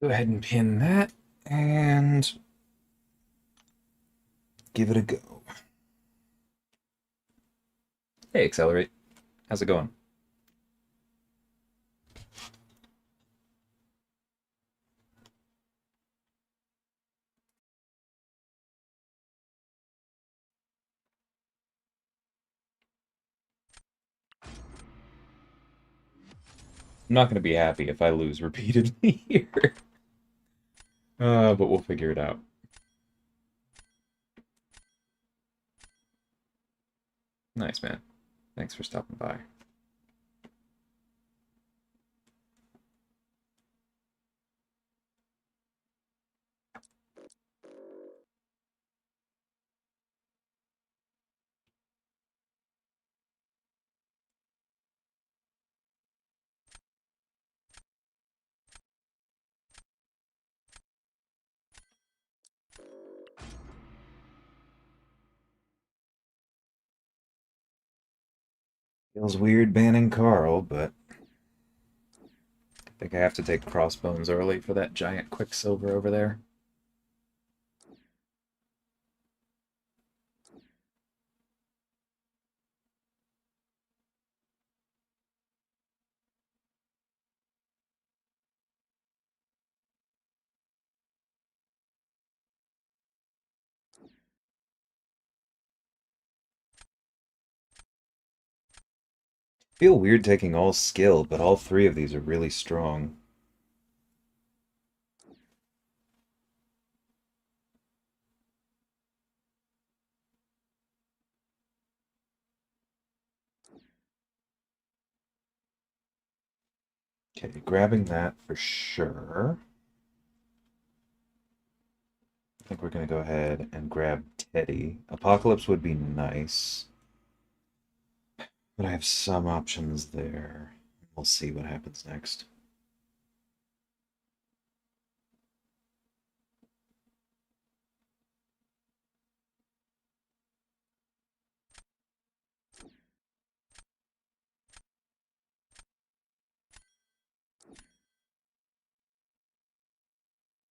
Go ahead and pin that and give it a go. Hey, Accelerate. How's it going? I'm not going to be happy if I lose repeatedly here. But we'll figure it out. Nice, man. Thanks for stopping by. Feels weird banning Carl, but I think I have to take Crossbones early for that giant Quicksilver over there. Feel weird taking all skill, but all three of these are really strong. Okay, grabbing that for sure. I think we're going to go ahead and grab Teddy. Apocalypse would be nice, but I have some options there. We'll see what happens next.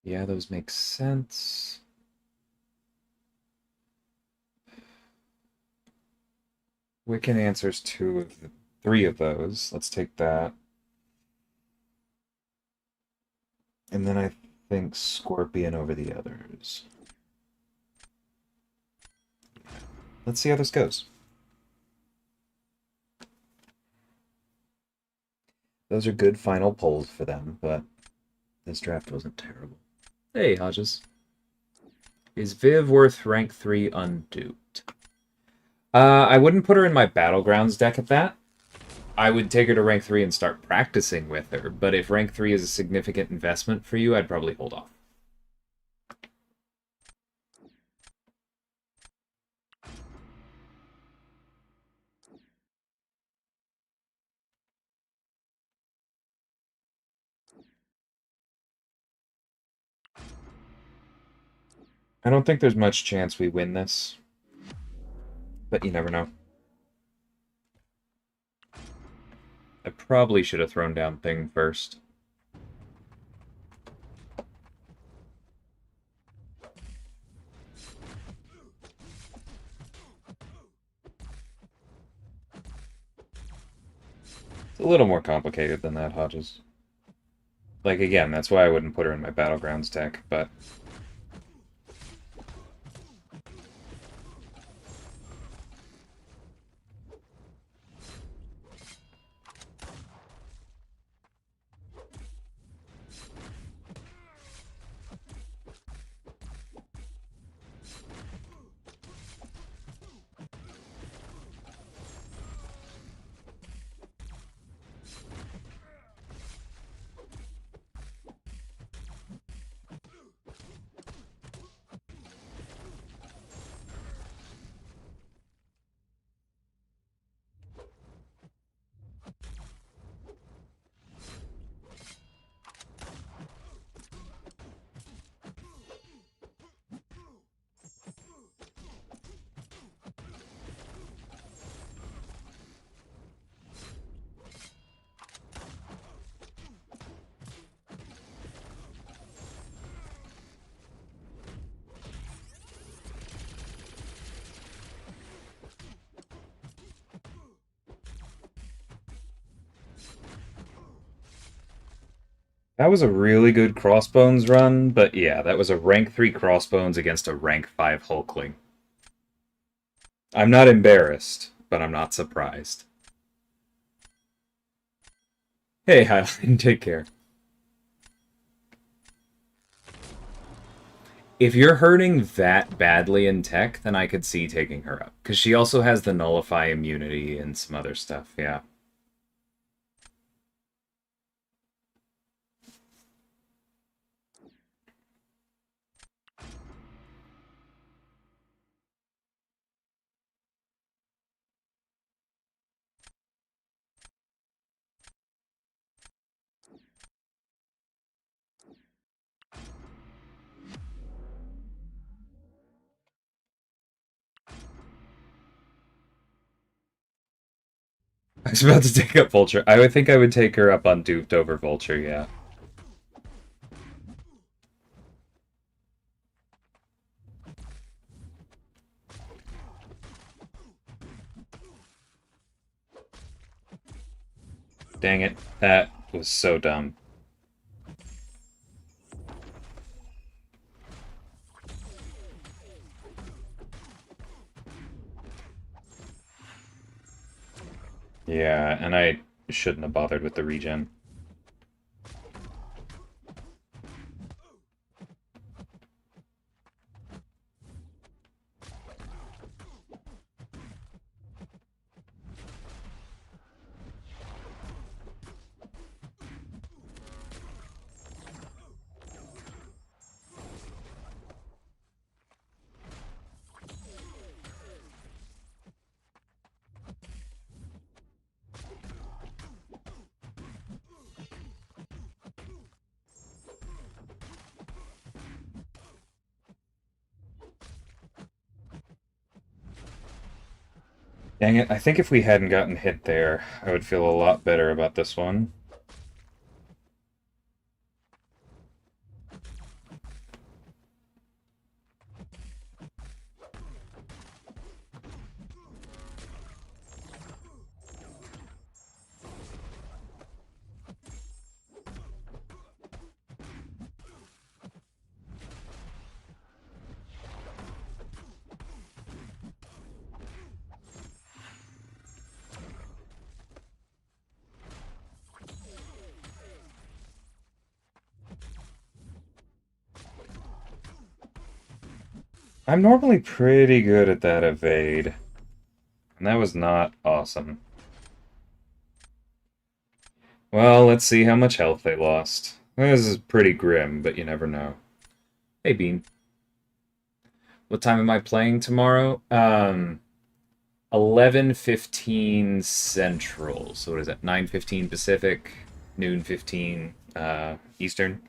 Yeah, those make sense. Wiccan answers three of those. Let's take that. And then I think Scorpion over the others. Let's see how this goes. Those are good final polls for them, but this draft wasn't terrible. Hey, Hodges. Is Viv worth rank 3 unduped? I wouldn't put her in my Battlegrounds deck at that. I would take her to rank 3 and start practicing with her, but if rank 3 is a significant investment for you, I'd probably hold off. I don't think there's much chance we win this, but you never know. I probably should have thrown down Thing first. It's a little more complicated than that, Hodges. Like, again, that's why I wouldn't put her in my Battlegrounds deck, but... That was a really good Crossbones run, but yeah, that was a rank 3 Crossbones against a rank 5 Hulkling. I'm not embarrassed, but I'm not surprised. Hey, Highline, take care. If you're hurting that badly in tech, then I could see taking her up. Because she also has the Nullify immunity and some other stuff, yeah. I was about to take up Vulture. I would think I would take her up on Duped over Vulture, yeah. Dang it. That was so dumb. Yeah, and I shouldn't have bothered with the regen. Dang it, I think if we hadn't gotten hit there, I would feel a lot better about this one. I'm normally pretty good at that evade. And that was not awesome. Well, let's see how much health they lost. This is pretty grim, but you never know. Hey, Bean. What time am I playing tomorrow? 11:15 Central. So what is that? 9:15 Pacific, noon 15 Eastern.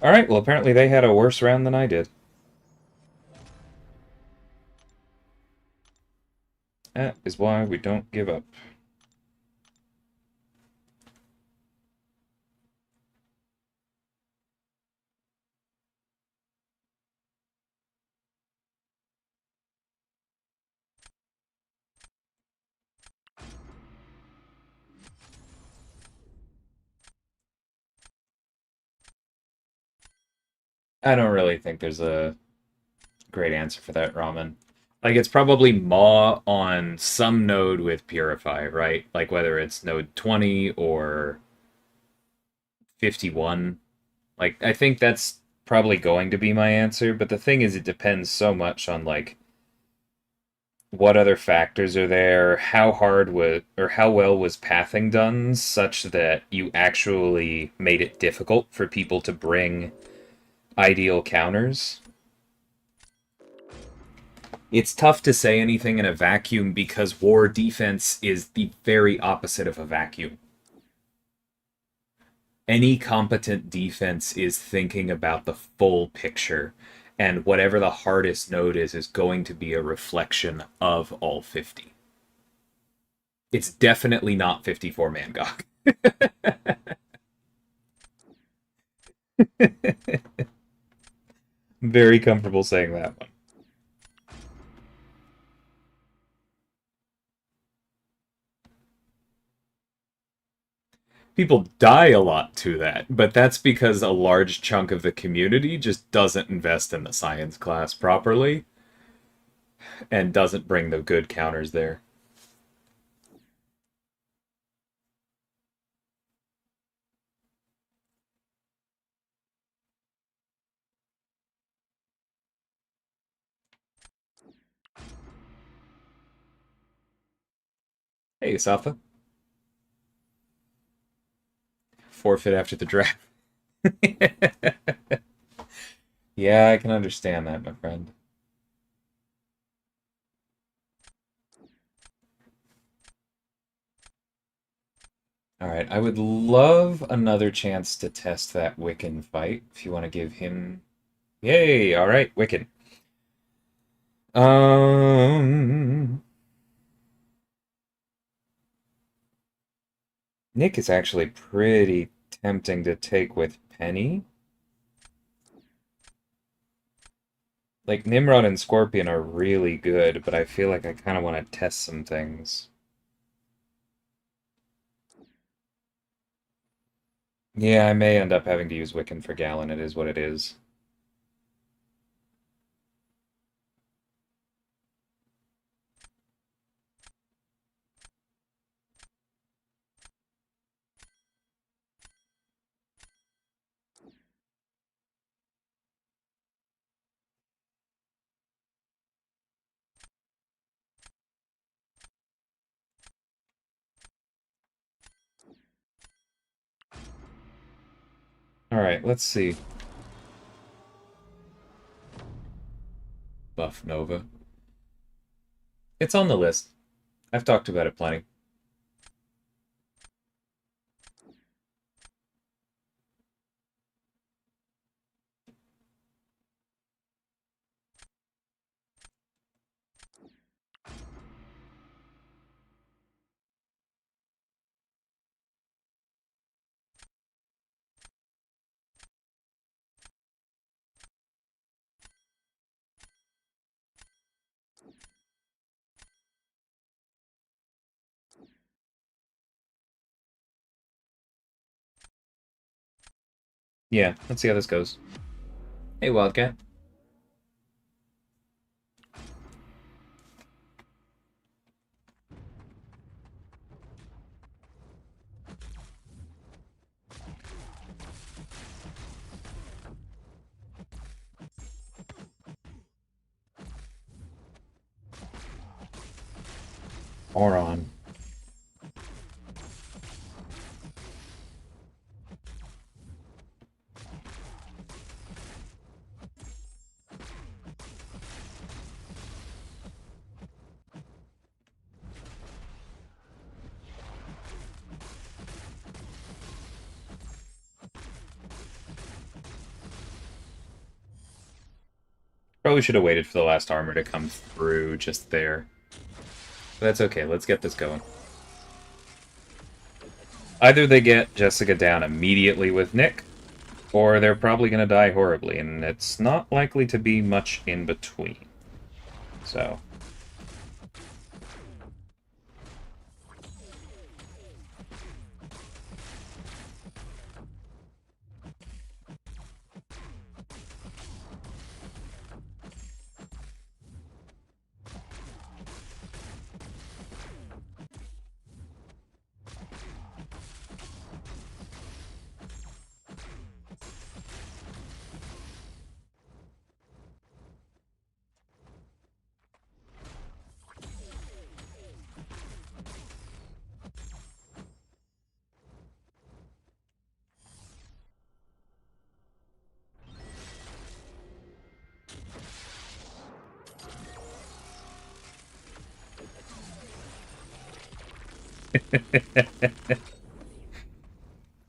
All right. Well, apparently they had a worse round than I did. That is why we don't give up. I don't really think there's a great answer for that, Ramen. Like, it's probably Maw on some node with Purify, right? Like, whether it's node 20 or 51. Like, I think that's probably going to be my answer, but the thing is, it depends so much on, like, what other factors are there, how hard was, or how well was pathing done, such that you actually made it difficult for people to bring ideal counters. It's tough to say anything in a vacuum because war defense is the very opposite of a vacuum. Any competent defense is thinking about the full picture, and whatever the hardest node is going to be a reflection of all 50. It's definitely not 54 Mangok. Very comfortable saying that one. People die a lot to that, but that's because a large chunk of the community just doesn't invest in the science class properly and doesn't bring the good counters there. Hey, Safa. Forfeit after the draft. Yeah, I can understand that, my friend. Alright, I would love another chance to test that Wiccan fight, if you want to give him... Yay! Alright, Wiccan. Um... Nick is actually pretty tempting to take with Penny. Like, Nimrod and Scorpion are really good, but I feel like I kind of want to test some things. Yeah, I may end up having to use Wiccan for Gallon, it is what it is. Alright, let's see. Buff Nova. It's on the list. I've talked about it plenty. Yeah, let's see how this goes. Hey, Wildcat. Moron. Probably should have waited for the last armor to come through just there. But that's okay, let's get this going. Either they get Jessica down immediately with Nick, or they're probably going to die horribly, and it's not likely to be much in between. So...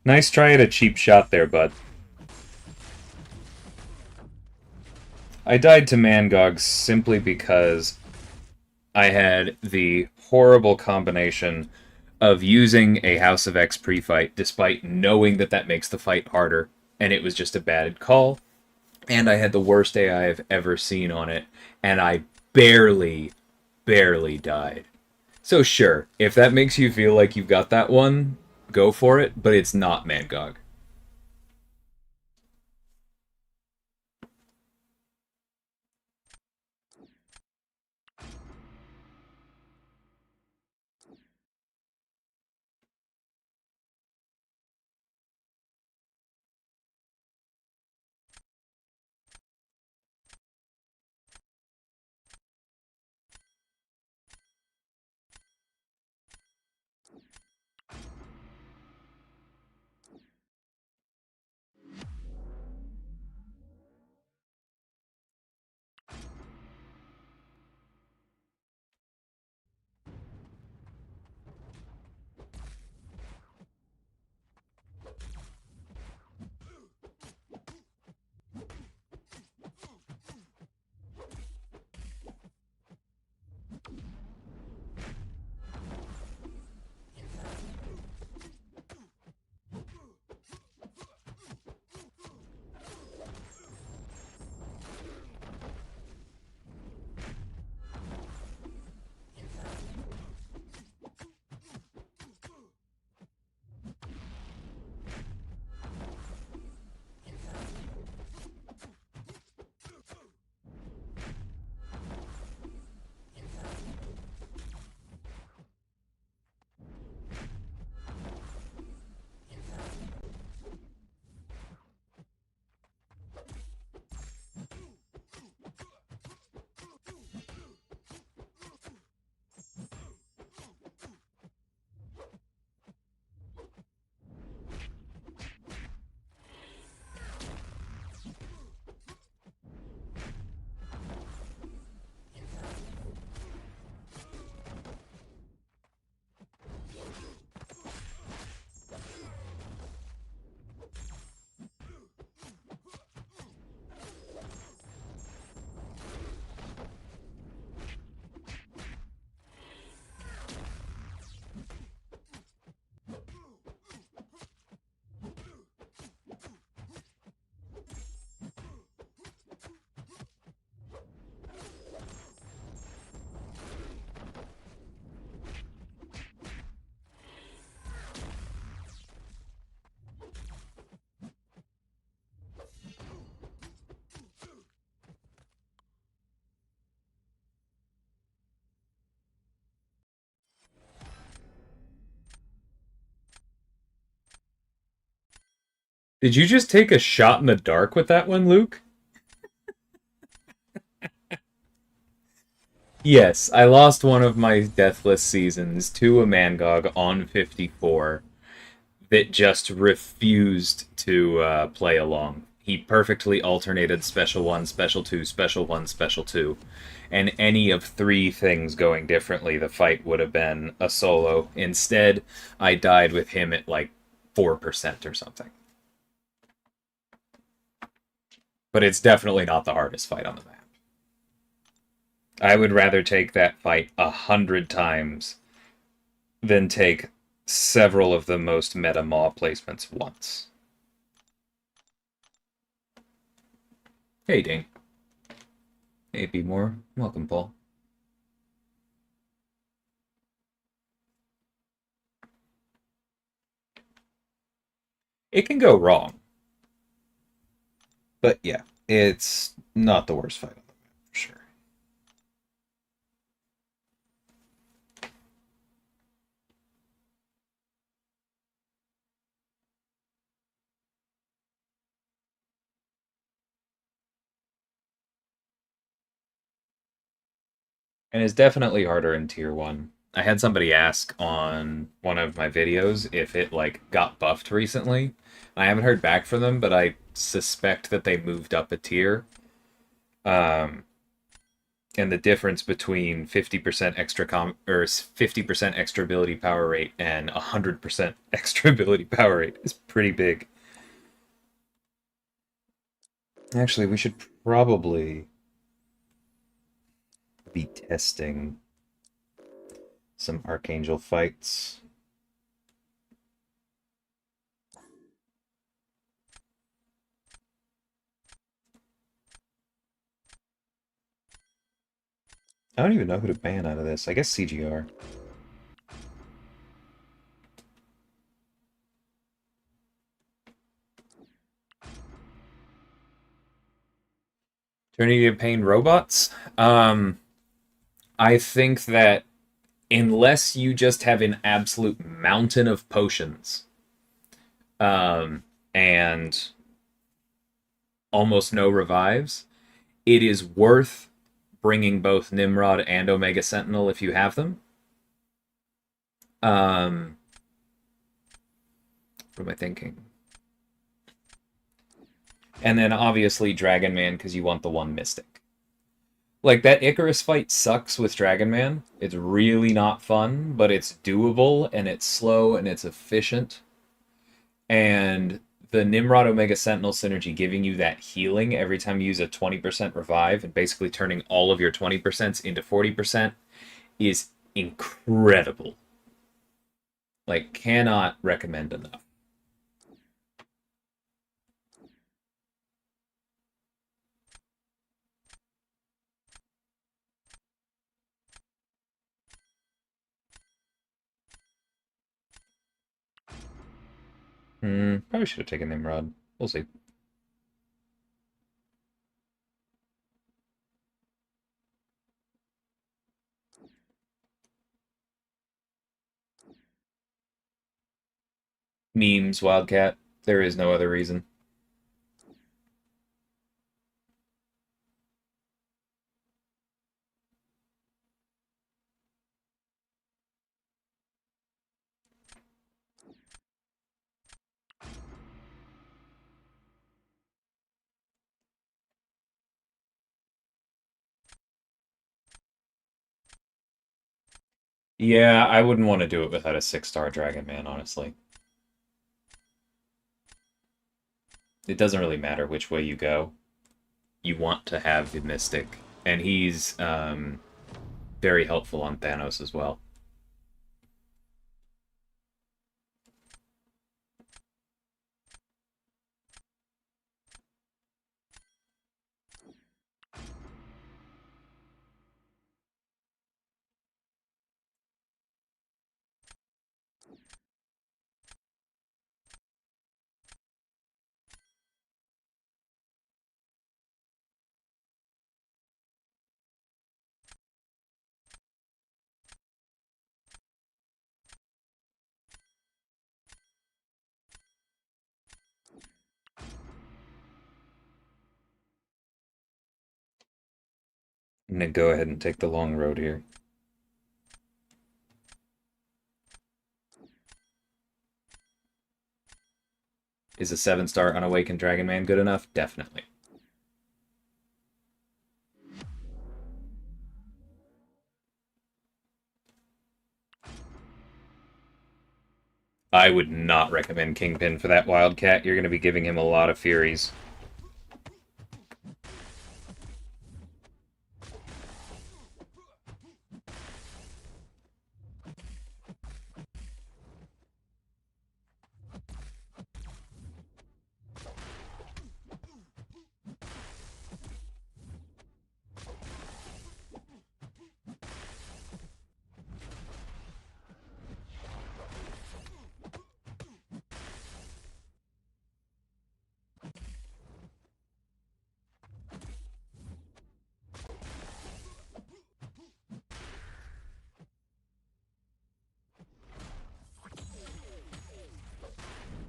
Nice try at a cheap shot there, bud. I died to Mangog simply because I had the horrible combination of using a House of X pre-fight despite knowing that that makes the fight harder, and it was just a bad call. And I had the worst AI I've ever seen on it, and I barely died. So sure, if that makes you feel like you've got that one, go for it, but it's not Mangog. Did you just take a shot in the dark with that one, Luke? Yes, I lost one of my Deathless seasons to a Mangog on 54 that just refused to play along. He perfectly alternated Special 1, Special 2, Special 1, Special 2. And any of three things going differently, the fight would have been a solo. Instead, I died with him at like 4% or something. But it's definitely not the hardest fight on the map. I would rather take that fight 100 times than take several of the most meta Maw placements once. Hey, Ding. Hey, be more. Welcome, Paul. It can go wrong. But yeah, it's not the worst fight on the map, for sure. And it's definitely harder in Tier 1. I had somebody ask on one of my videos if it, like, got buffed recently. I haven't heard back from them, but I suspect that they moved up a tier. Um, and the difference between 50% or 50% extra ability power rate and 100% extra ability power rate is pretty big. Actually, we should probably be testing some Archangel fights. I don't even know who to ban out of this. I guess CGR. Eternity of Pain robots? I think that unless you just have an absolute mountain of potions, and almost no revives, it is worth bringing both Nimrod and Omega Sentinel if you have them. What am I thinking? And then obviously Dragon Man because you want the one Mystic. Like, that Icarus fight sucks with Dragon Man. It's really not fun, but it's doable, and it's slow, and it's efficient. And the Nimrod Omega Sentinel synergy giving you that healing every time you use a 20% revive and basically turning all of your 20% into 40% is incredible. Like, cannot recommend enough. Probably should have taken Nimrod. We'll see. Memes, Wildcat. There is no other reason. Yeah, I wouldn't want to do it without a 6-star Dragon Man, honestly. It doesn't really matter which way you go. You want to have the Mystic. And he's very helpful on Thanos as well. I'm going to go ahead and take the long road here. Is a 7-star Unawakened Dragon Man good enough? Definitely. I would not recommend Kingpin for that Wildcat. You're going to be giving him a lot of Furies.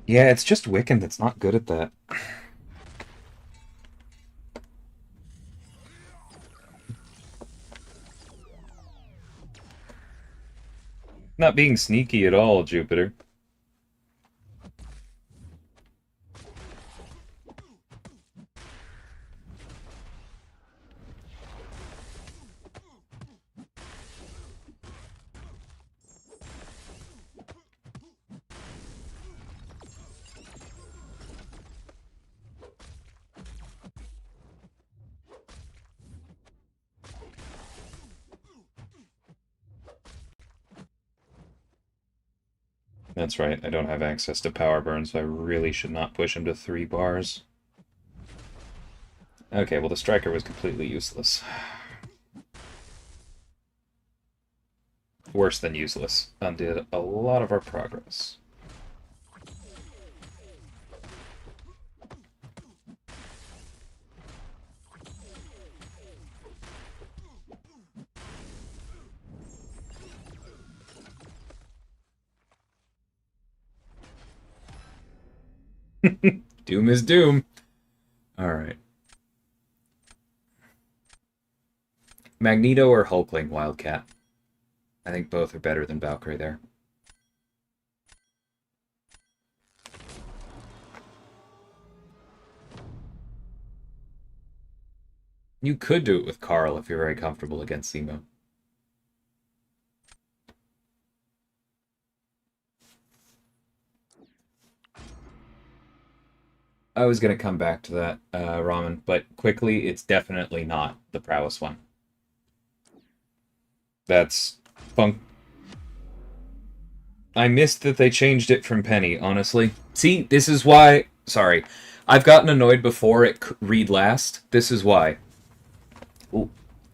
Yeah, it's just Wiccan that's not good at that. Not being sneaky at all, Jupiter. That's right, I don't have access to power burn, so I really should not push him to 3 bars. Okay, well the striker was completely useless. Worse than useless. Undid a lot of our progress. Doom is doom. Alright. Magneto or Hulkling Wildcat? I think both are better than Valkyrie there. You could do it with Carl if you're very comfortable against Zemo. I was going to come back to that, Ramen, but quickly, it's definitely not the prowess one. That's funk. I missed that they changed it from Penny, honestly. See, this is why... Sorry. I've gotten annoyed before it read last. This is why.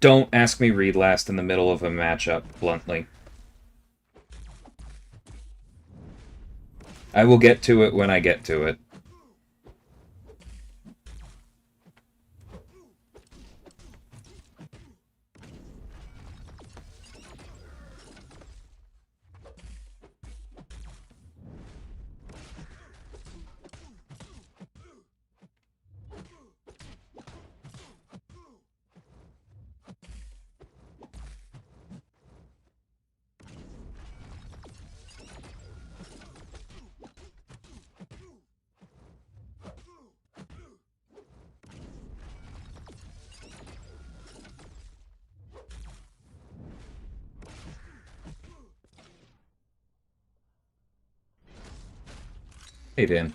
Don't ask me read last in the middle of a matchup, bluntly. I will get to it when I get to it. Hey, Dan.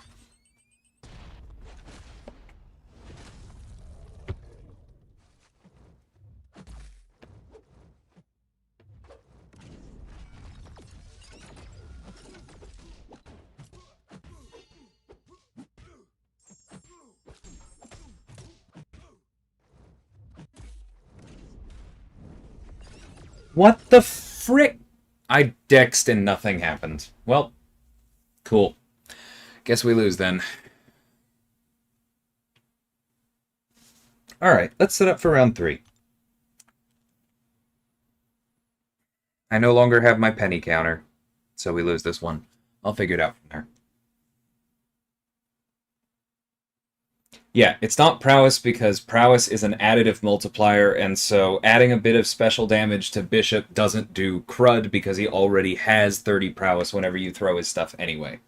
What the frick? I dexed and nothing happened. Well, cool. Guess we lose then. Alright, let's set up for round 3. I no longer have my penny counter, so we lose this one. I'll figure it out from there. Yeah, it's not prowess because prowess is an additive multiplier, and so adding a bit of special damage to Bishop doesn't do crud because he already has 30 prowess whenever you throw his stuff anyway.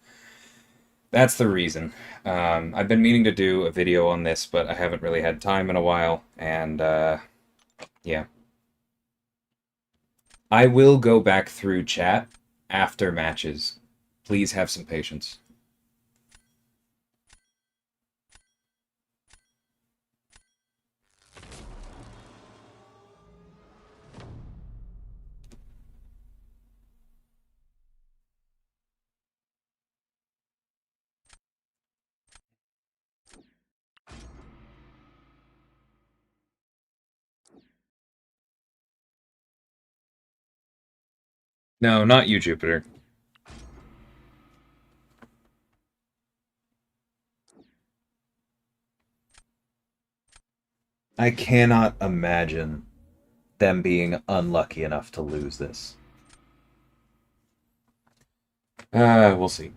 That's the reason. I've been meaning to do a video on this, but I haven't really had time in a while, and yeah. I will go back through chat after matches. Please have some patience. No, not you, Jupiter. I cannot imagine them being unlucky enough to lose this. We'll see.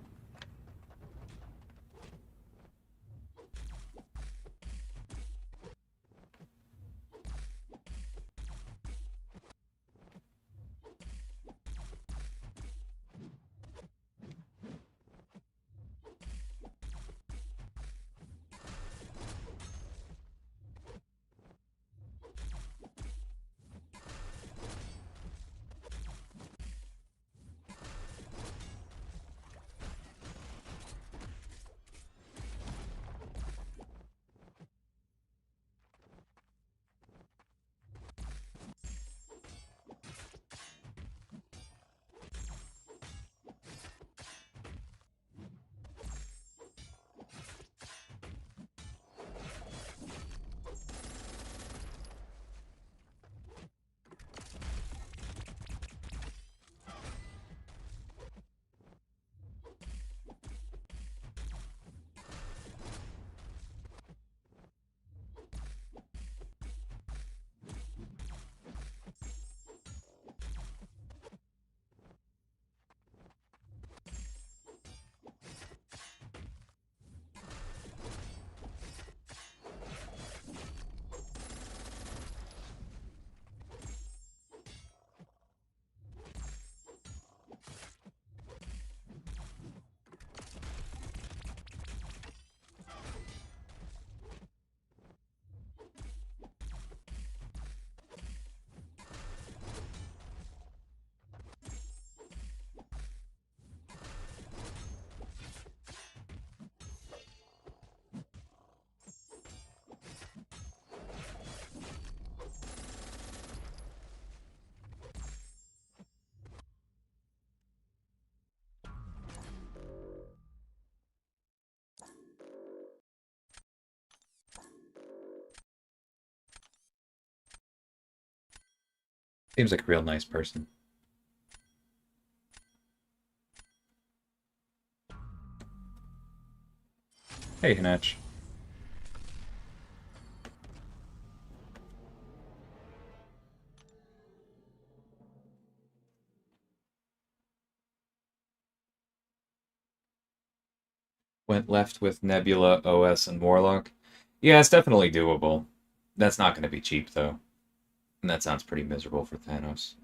Seems like a real nice person. Hey, Hanach. Went left with Nebula, OS, and Warlock. Yeah, it's definitely doable. That's not going to be cheap, though. And that sounds pretty miserable for Thanos.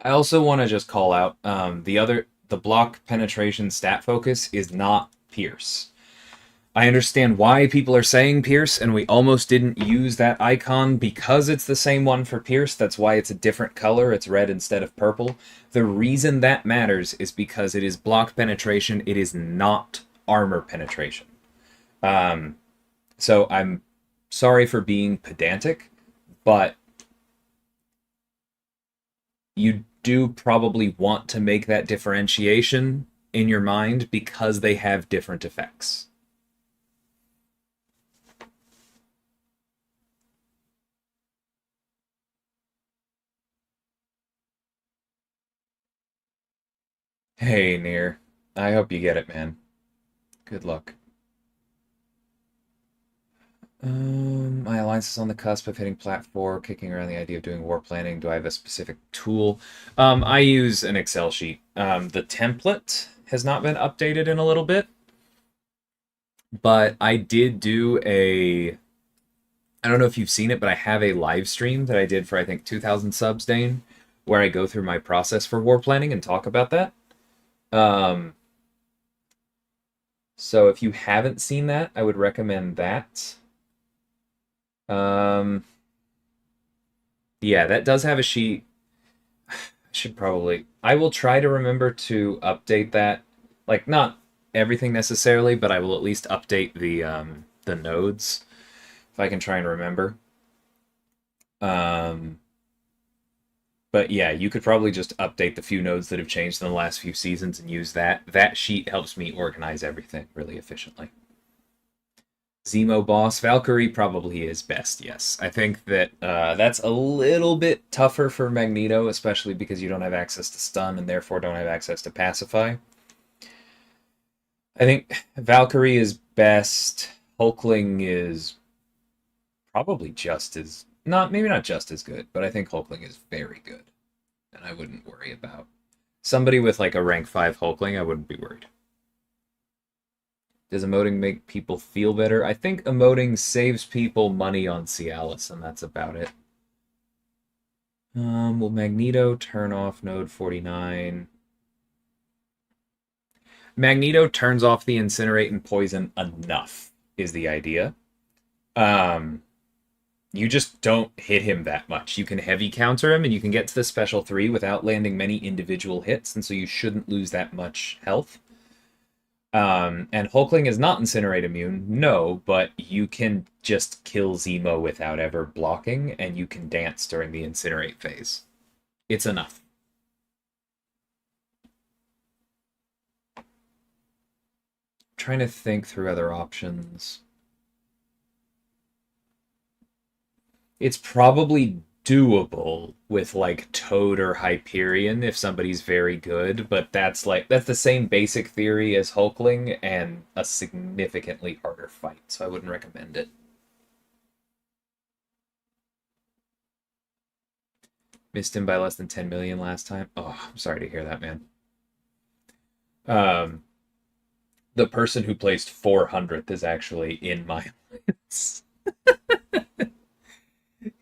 I also want to just call out the block penetration stat focus is not Pierce. I understand why people are saying Pierce, and we almost didn't use that icon because it's the same one for Pierce. That's why it's a different color. It's red instead of purple. The reason that matters is because it is block penetration. It is not armor penetration. So I'm sorry for being pedantic, but you do probably want to make that differentiation in your mind because they have different effects. Hey, Near. I hope you get it, man. Good luck. My alliance is on the cusp of hitting plat 4, kicking around the idea of doing war planning. Do I have a specific tool? I use an Excel sheet. The template has not been updated in a little bit, but I did do I don't know if you've seen it, but I have a live stream that I did for I think 2,000 subs, Dane, where I go through my process for war planning and talk about that. Um, so if you haven't seen that, I would recommend that. Um, yeah, that does have a sheet. I should probably. I will try to remember to update that. Like not everything necessarily, but I will at least update the nodes if I can try and remember. Um, but yeah, you could probably just update the few nodes that have changed in the last few seasons and use that. That sheet helps me organize everything really efficiently. Zemo boss Valkyrie probably is best. Yes, I think that that's a little bit tougher for Magneto, especially because you don't have access to stun and therefore don't have access to pacify. I think Valkyrie is best. Hulkling is probably just as not maybe not just as good, but I think Hulkling is very good, and I wouldn't worry about somebody with like a rank 5 Hulkling. I wouldn't be worried. Does emoting make people feel better? I think emoting saves people money on Cialis, and that's about it. Will Magneto turn off node 49? Magneto turns off the incinerate and poison enough, is the idea. Um, you just don't hit him that much. You can heavy counter him, and you can get to the special 3 without landing many individual hits, and so you shouldn't lose that much health. And Hulkling is not incinerate immune, no, but you can just kill Zemo without ever blocking, and you can dance during the incinerate phase. It's enough. Trying to think through other options. It's probably doable with like Toad or Hyperion if somebody's very good, but that's the same basic theory as Hulkling and a significantly harder fight, so I wouldn't recommend it. Missed him by less than 10 million last time. Oh, I'm sorry to hear that, man. Um, the person who placed 400th is actually in my list.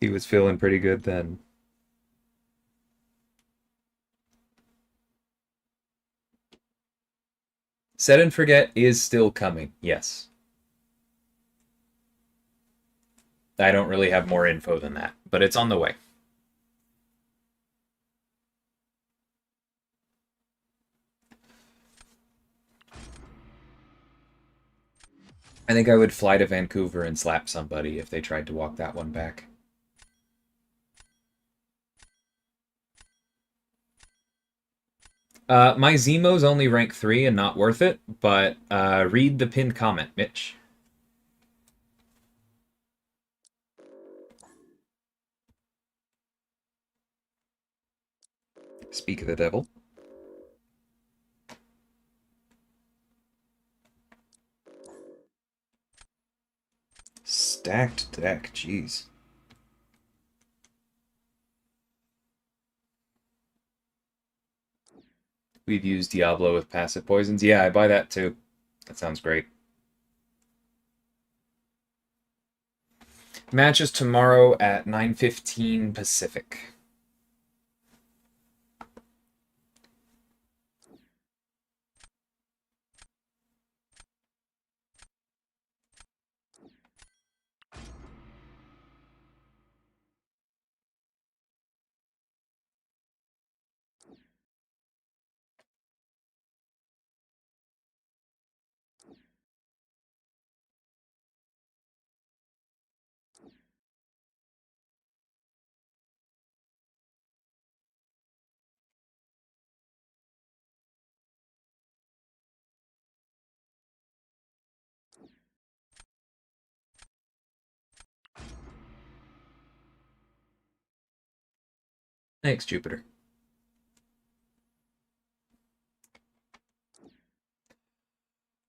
He was feeling pretty good then. Set and Forget is still coming, yes. I don't really have more info than that, but it's on the way. I think I would fly to Vancouver and slap somebody if they tried to walk that one back. My Zemo's only rank 3 and not worth it, but read the pinned comment, Mitch. Speak of the devil. Stacked deck, jeez. We've used Diablo with passive poisons. Yeah, I buy that too. That sounds great. Matches tomorrow at 9:15 Pacific. Thanks, Jupiter.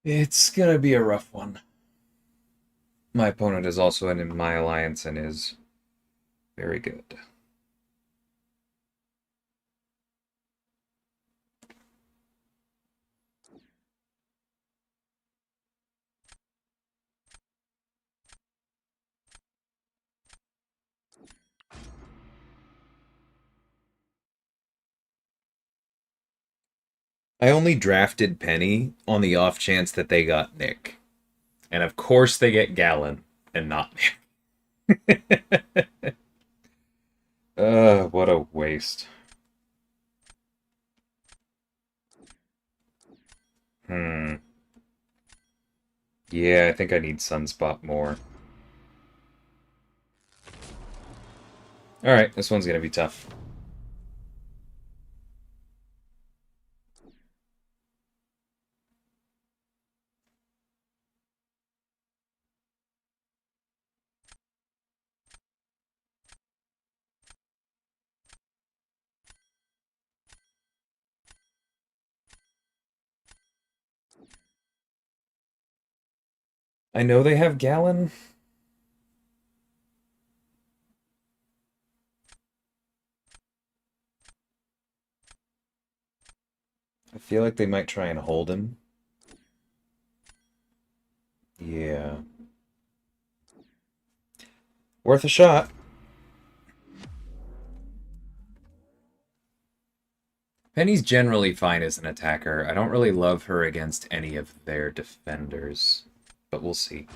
It's gonna be a rough one. My opponent is also in my alliance and is very good. I only drafted Penny on the off chance that they got Nick. And of course they get Gallon and not Nick. What a waste. Hmm. Yeah, I think I need Sunspot more. Alright, this one's gonna be tough. I know they have Gallon. I feel like they might try and hold him. Yeah. Worth a shot. Penny's generally fine as an attacker. I don't really love her against any of their defenders, but we'll see.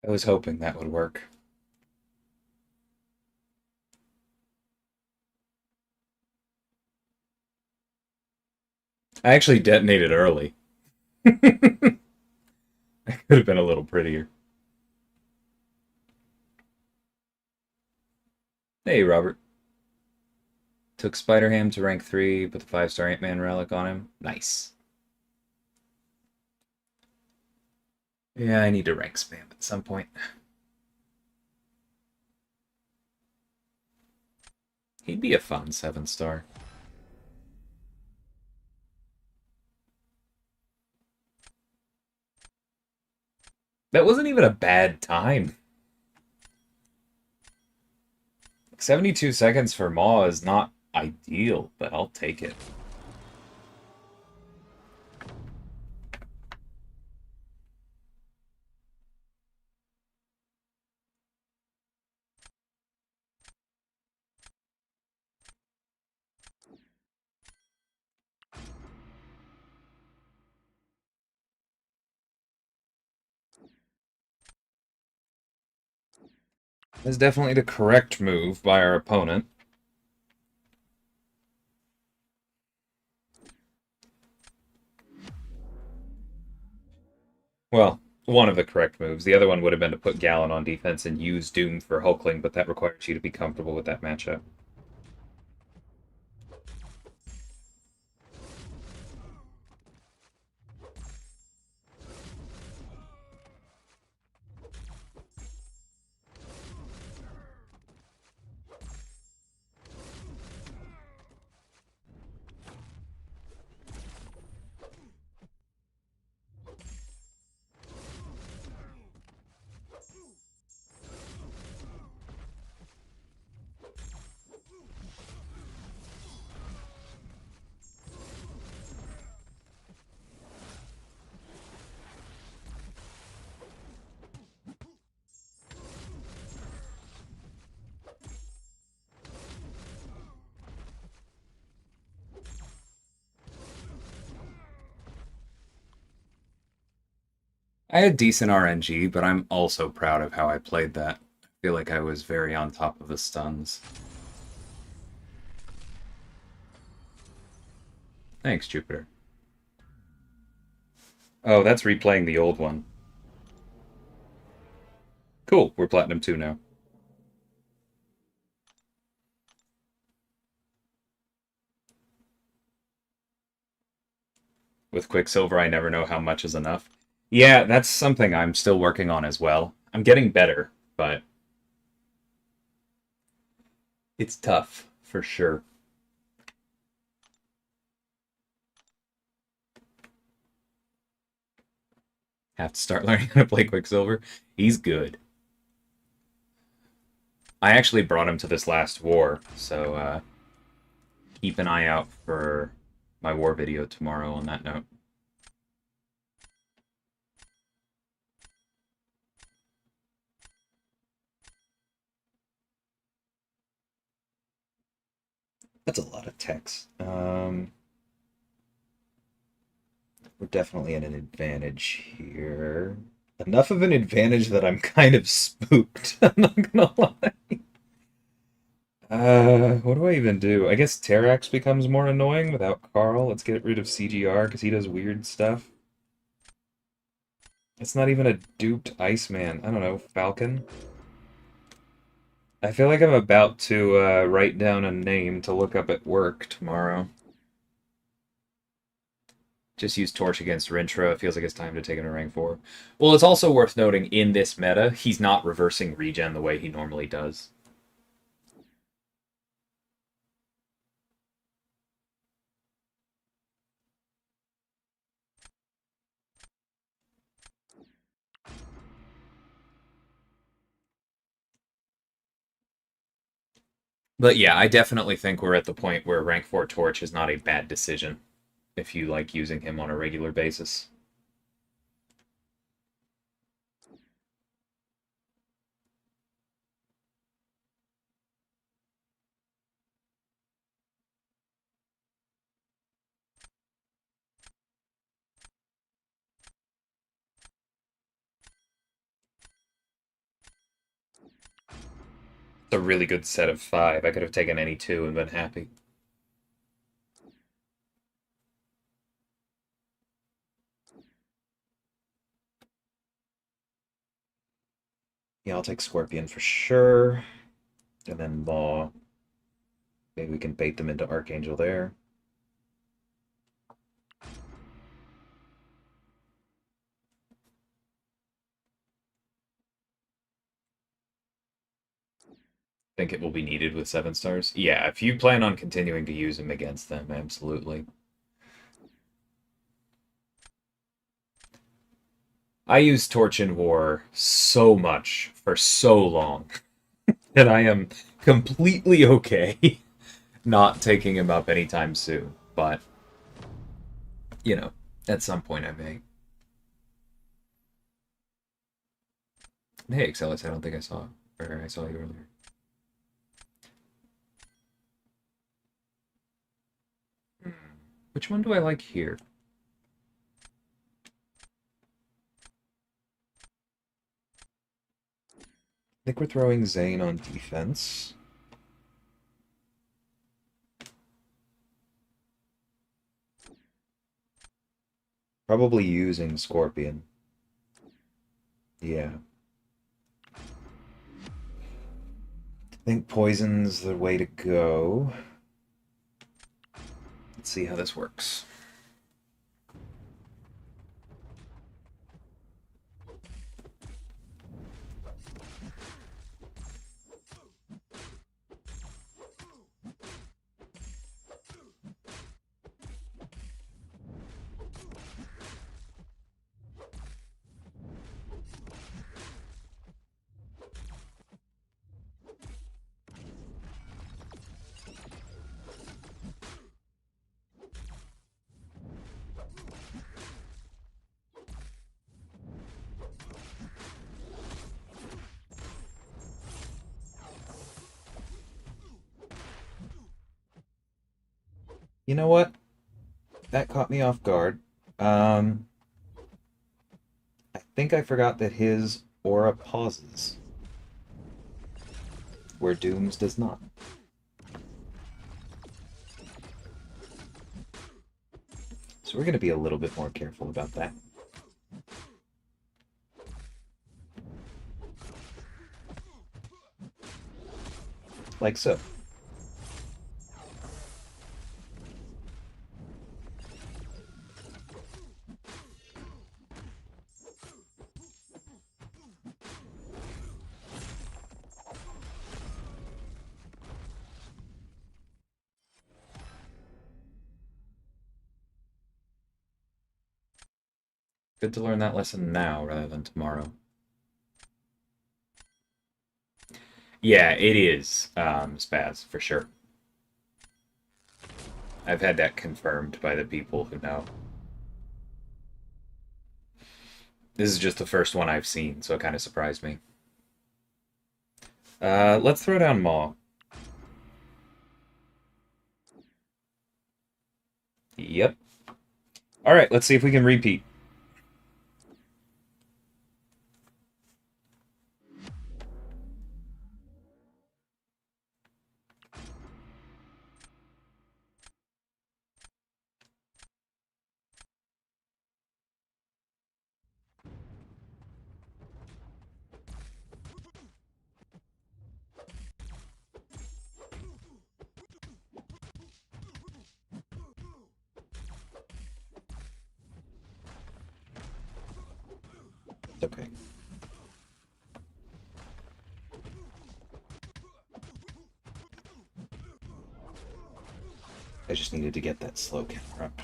I was hoping that would work. I actually detonated early. It could have been a little prettier. Hey, Robert. Took Spider-Ham to rank 3, put the 5-star Ant-Man relic on him. Nice. Yeah, I need to rank spam at some point. He'd be a fun 7-star. That wasn't even a bad time. 72 seconds for Maw is not ideal, but I'll take it. That's definitely the correct move by our opponent. Well, one of the correct moves. The other one would have been to put Gallon on defense and use Doom for Hulkling, but that requires you to be comfortable with that matchup. I had decent RNG, but I'm also proud of how I played that. I feel like I was very on top of the stuns. Thanks, Jupiter. Oh, that's replaying the old one. Cool, we're Platinum 2 now. With Quicksilver, I never know how much is enough. Yeah, that's something I'm still working on as well. I'm getting better, but it's tough, for sure. Have to start learning how to play Quicksilver. He's good. I actually brought him to this last war, so keep an eye out for my war video tomorrow on that note. That's a lot of text. We're definitely at an advantage here. Enough of an advantage that I'm kind of spooked. I'm not gonna lie. What do I even do? I guess Terrax becomes more annoying without Carl. Let's get rid of CGR because he does weird stuff. It's not even a duped Iceman. I don't know, Falcon? I feel like I'm about to write down a name to look up at work tomorrow. Just use Torch against Rintra. It feels like it's time to take him to rank 4. Well, it's also worth noting in this meta, he's not reversing regen the way he normally does. But yeah, I definitely think we're at the point where rank 4 Torch is not a bad decision if you like using him on a regular basis. It's a really good set of 5. I could have taken any 2 and been happy. Yeah, I'll take Scorpion for sure. And then Maw. Maybe we can bait them into Archangel there. Think it will be needed with 7 stars? Yeah, if you plan on continuing to use them against them, absolutely. I used Torch in War so much for so long that I am completely okay not taking him up anytime soon. But, you know, at some point I may. Hey, Excellus, I don't think I saw, or I saw you earlier. Which one do I like here? I think we're throwing Zane on defense. Probably using Scorpion. Yeah. I think Poison's the way to go. Let's see how this works. You know what? That caught me off guard. I think I forgot that his aura pauses, where Doom's does not. So we're going to be a little bit more careful about that. Like so. Good to learn that lesson now rather than tomorrow. Yeah, it is, Spaz, for sure. I've had that confirmed by the people who know. This is just the first one I've seen, so it kind of surprised me. Let's throw down Maw. Yep. Alright, let's see if we can repeat. Okay. I just needed to get that slow counter up.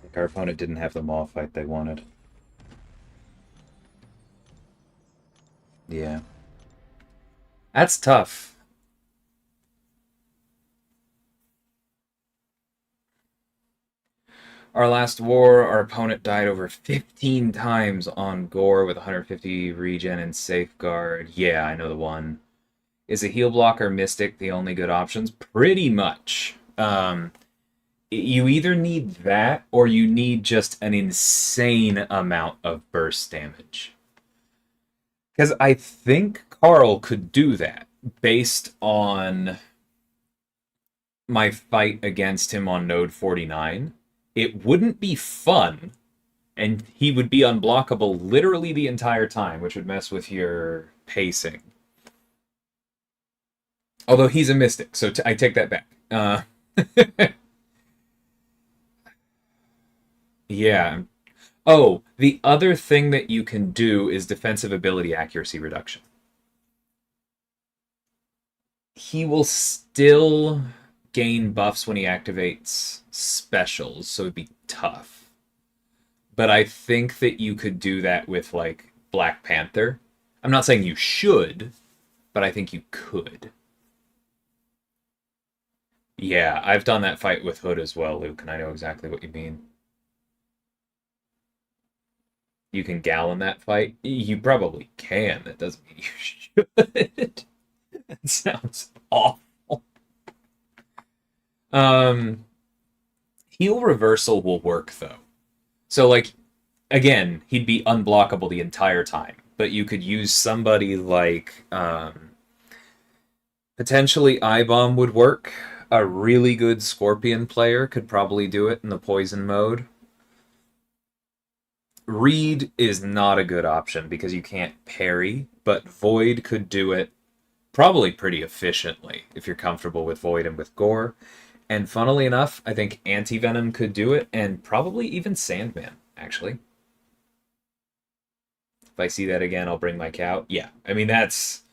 Like our opponent didn't have the Maw fight they wanted. Yeah. That's tough. Our last war, our opponent died over 15 times on Gore with 150 regen and Safeguard. Yeah, I know the one. Is a heal blocker Mystic the only good options? Pretty much. You either need that or you need just an insane amount of burst damage. Because I think Carl could do that based on my fight against him on Node 49. It wouldn't be fun, and he would be unblockable literally the entire time, which would mess with your pacing. Although he's a mystic, so I take that back. Yeah. Oh, the other thing that you can do is defensive ability accuracy reduction. He will still gain buffs when he activates specials, so it'd be tough. But I think that you could do that with, like, Black Panther. I'm not saying you should, but I think you could. Yeah, I've done that fight with Hood as well, Luke, and I know exactly what you mean. You can gallon that fight? You probably can. That doesn't mean you should. That sounds awful. Um, Heal reversal will work though. So like again, he'd be unblockable the entire time, but you could use somebody like potentially I-Bomb would work. A really good Scorpion player could probably do it in the poison mode. Reed is not a good option because you can't parry, but Void could do it probably pretty efficiently if you're comfortable with Void and with Gore. And funnily enough, I think Anti-Venom could do it, and probably even Sandman, actually. If I see that again, I'll bring my cow. Yeah, I mean, that's...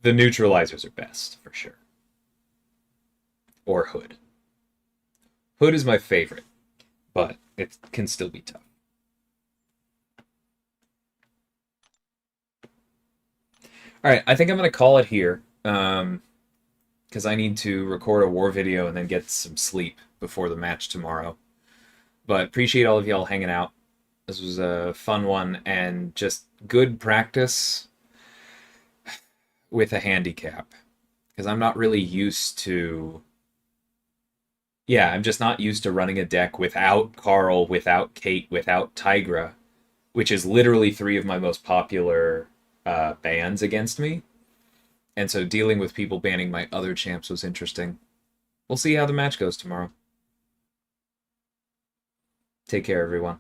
The neutralizers are best, for sure. Or Hood. Hood is my favorite, but it can still be tough. All right, I think I'm going to call it here. Because I need to record a war video and then get some sleep before the match tomorrow. But appreciate all of y'all hanging out. This was a fun one and just good practice with a handicap. Because I'm not really used to... Yeah, I'm just not used to running a deck without Carl, without Kate, without Tigra, which is literally three of my most popular bans against me. And so dealing with people banning my other champs was interesting. We'll see how the match goes tomorrow. Take care, everyone.